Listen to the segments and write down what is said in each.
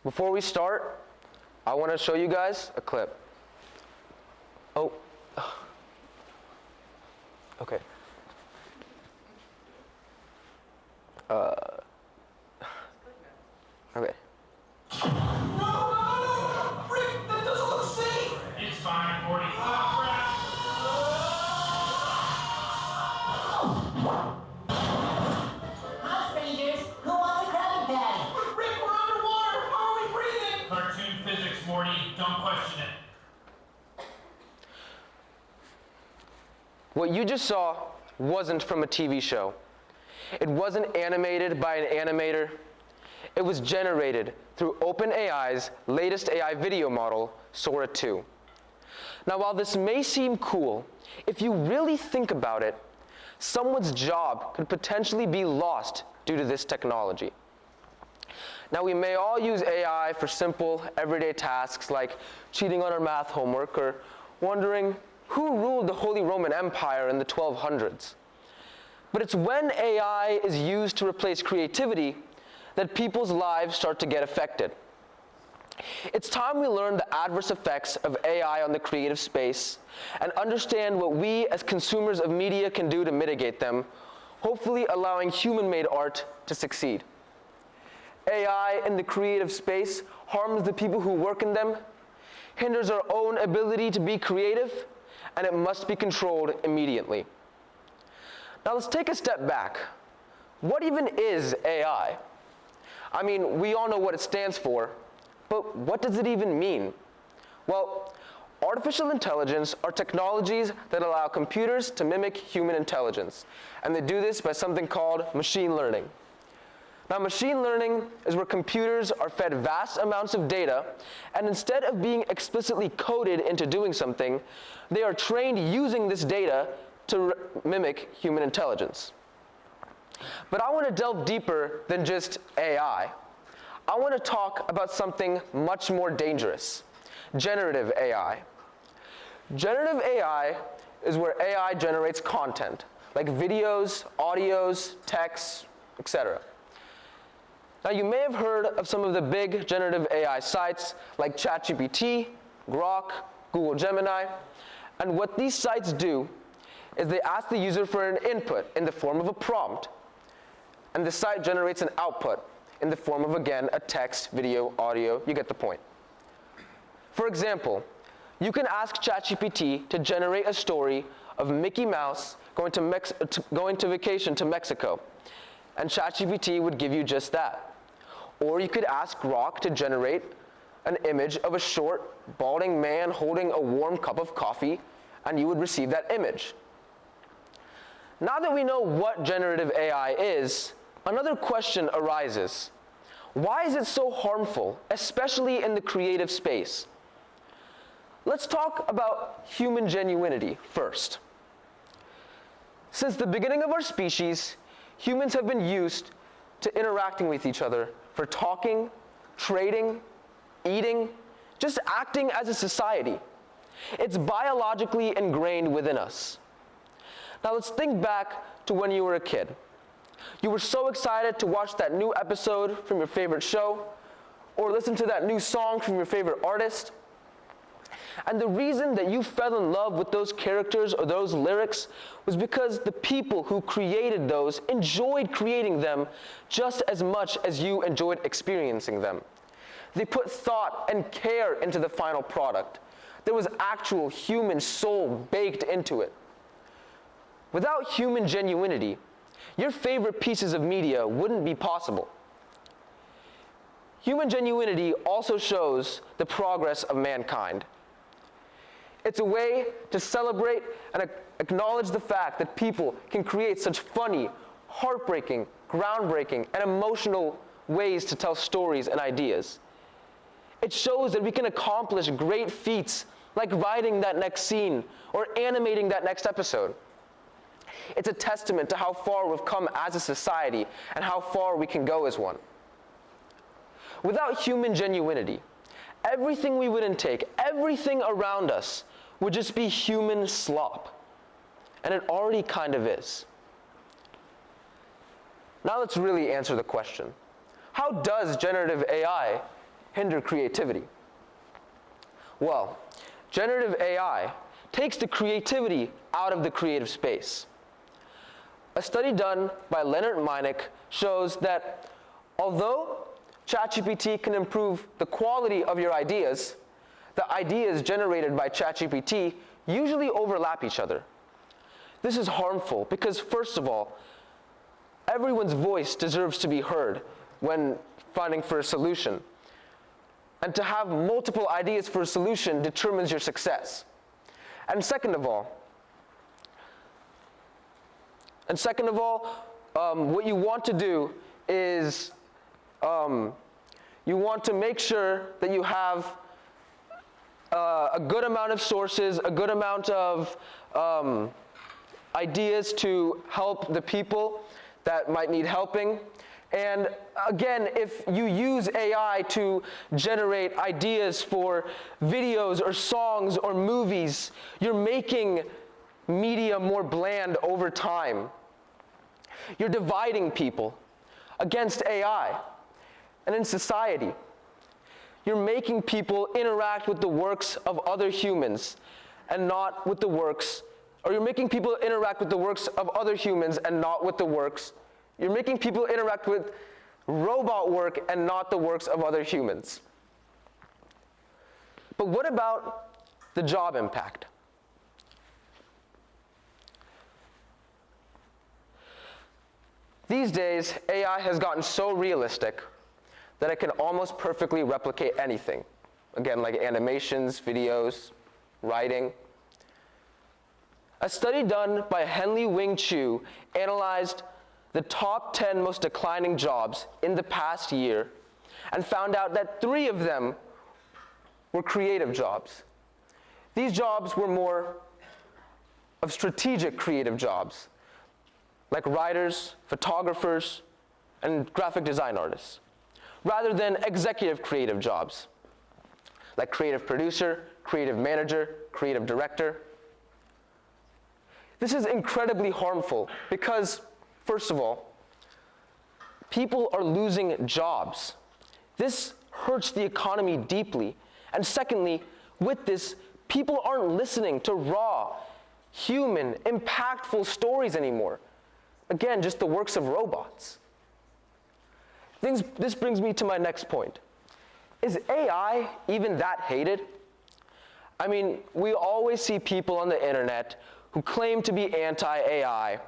Before we start, I want to show you guys a clip. Oh, okay. Okay. No! Rick, that doesn't look safe! It's fine, Morty. Hi, strangers. Who wants a Krabby Patty? Rick, we're underwater! How are we breathing? Cartoon physics, Morty. Don't question it. What you just saw wasn't from a TV show. It wasn't animated by an animator. It was generated through OpenAI's latest AI video model, Sora 2. Now, while this may seem cool, if you really think about it, someone's job could potentially be lost due to this technology. Now, we may all use AI for simple, everyday tasks like cheating on our math homework or wondering who ruled the Holy Roman Empire in the 1200s. But it's when AI is used to replace creativity that people's lives start to get affected. It's time we learn the adverse effects of AI on the creative space and understand what we as consumers of media can do to mitigate them, hopefully allowing human-made art to succeed. AI in the creative space harms the people who work in them, hinders our own ability to be creative, and it must be controlled immediately. Now let's take a step back. What even is AI? I mean, we all know what it stands for, but what does it even mean? Well, artificial intelligence are technologies that allow computers to mimic human intelligence, and they do this by something called machine learning. Now, machine learning is where computers are fed vast amounts of data, and instead of being explicitly coded into doing something, they are trained using this data to mimic human intelligence. But I want to delve deeper than just AI. I want to talk about something much more dangerous, generative AI. Generative AI is where AI generates content, like videos, audios, texts, etc. Now, you may have heard of some of the big generative AI sites like ChatGPT, Grok, Google Gemini, and what these sites do is they ask the user for an input in the form of a prompt, and the site generates an output in the form of, again, a text, video, audio. You get the point. For example, you can ask ChatGPT to generate a story of Mickey Mouse going to vacation to Mexico, and ChatGPT would give you just that. Or you could ask Grok to generate an image of a short, balding man holding a warm cup of coffee, and you would receive that image. Now that we know what generative AI is, another question arises. Why is it so harmful, especially in the creative space? Let's talk about human genuinity first. Since the beginning of our species, humans have been used to interacting with each other for talking, trading, eating, just acting as a society. It's biologically ingrained within us. Now let's think back to when you were a kid. You were so excited to watch that new episode from your favorite show, or listen to that new song from your favorite artist. And the reason that you fell in love with those characters or those lyrics was because the people who created those enjoyed creating them just as much as you enjoyed experiencing them. They put thought and care into the final product. There was actual human soul baked into it. Without human genuinity, your favorite pieces of media wouldn't be possible. Human genuinity also shows the progress of mankind. It's a way to celebrate and acknowledge the fact that people can create such funny, heartbreaking, groundbreaking, and emotional ways to tell stories and ideas. It shows that we can accomplish great feats like writing that next scene or animating that next episode. It's a testament to how far we've come as a society and how far we can go as one. Without human genuinity, everything we would intake, everything around us, would just be human slop. And it already kind of is. Now let's really answer the question. How does generative AI hinder creativity? Well, generative AI takes the creativity out of the creative space. A study done by Leonard Minick shows that although ChatGPT can improve the quality of your ideas, the ideas generated by ChatGPT usually overlap each other. This is harmful because, first of all, everyone's voice deserves to be heard when finding for a solution. And to have multiple ideas for a solution determines your success. And second of all, what you want to do is you want to make sure that you have a good amount of sources, a good amount of ideas to help the people that might need helping. And again, if you use AI to generate ideas for videos or songs or movies, you're making media more bland over time. You're dividing people against AI. And in society, you're making people interact with the works of other humans and not with the works, or you're making people interact with the works of other humans and not with the works. You're making people interact with robot work and not the works of other humans. But what about the job impact? These days, AI has gotten so realistic that it can almost perfectly replicate anything. Again, like animations, videos, writing. A study done by Henley Wing Chu analyzed the top 10 most declining jobs in the past year and found out that 3 of them were creative jobs. These jobs were more of strategic creative jobs, like writers, photographers, and graphic design artists, rather than executive creative jobs, like creative producer, creative manager, creative director. This is incredibly harmful because, first of all, people are losing jobs. This hurts the economy deeply. And secondly, with this, people aren't listening to raw, human, impactful stories anymore. Again, just the works of robots. This brings me to my next point. Is AI even that hated? I mean, we always see people on the internet who claim to be anti-AI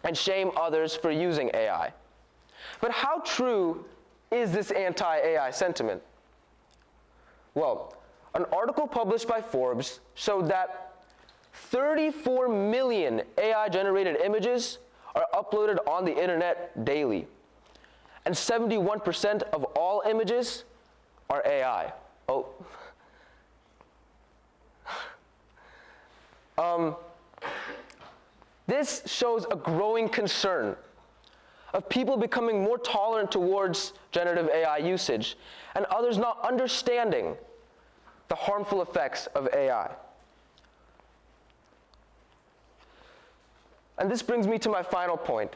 and shame others for using AI. But how true is this anti-AI sentiment? Well, an article published by Forbes showed that 34 million AI-generated images are uploaded on the internet daily. And 71% of all images are AI. This shows a growing concern of people becoming more tolerant towards generative AI usage and others not understanding the harmful effects of AI. And this brings me to my final point.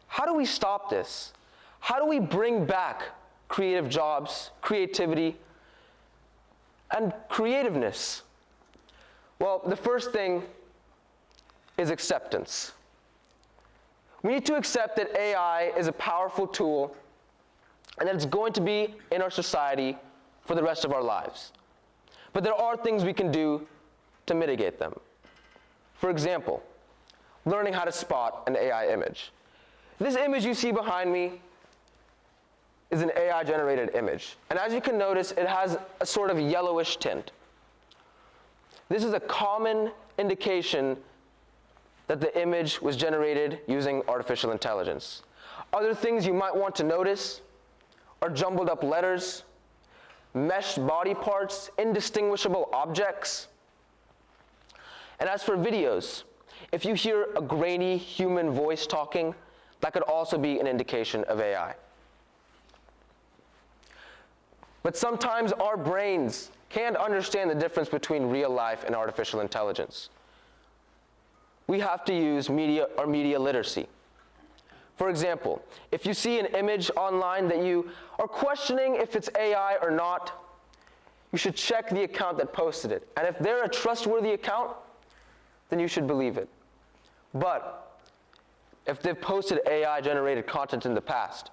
How do we stop this? How do we bring back creative jobs, creativity, and creativeness? Well, the first thing is acceptance. We need to accept that AI is a powerful tool and that it's going to be in our society for the rest of our lives. But there are things we can do to mitigate them. For example, learning how to spot an AI image. This image you see behind me is an AI-generated image. And as you can notice, it has a sort of yellowish tint. This is a common indication that the image was generated using artificial intelligence. Other things you might want to notice are jumbled up letters, meshed body parts, indistinguishable objects. And as for videos, if you hear a grainy human voice talking, that could also be an indication of AI. But sometimes our brains can't understand the difference between real life and artificial intelligence. We have to use media literacy. For example, if you see an image online that you are questioning if it's AI or not, you should check the account that posted it. And if they're a trustworthy account, then you should believe it. But if they've posted AI-generated content in the past,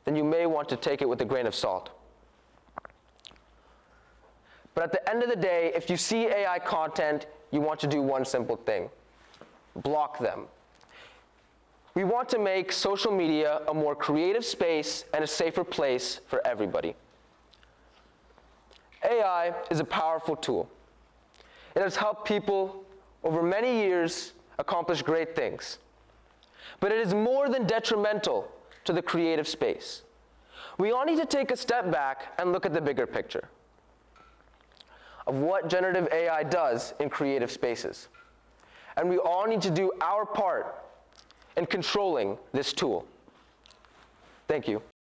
then you may want to take it with a grain of salt. But at the end of the day, if you see AI content, you want to do one simple thing: block them. We want to make social media a more creative space and a safer place for everybody. AI is a powerful tool. It has helped people over many years accomplish great things. But it is more than detrimental to the creative space. We all need to take a step back and look at the bigger picture of what generative AI does in creative spaces. And we all need to do our part in controlling this tool. Thank you.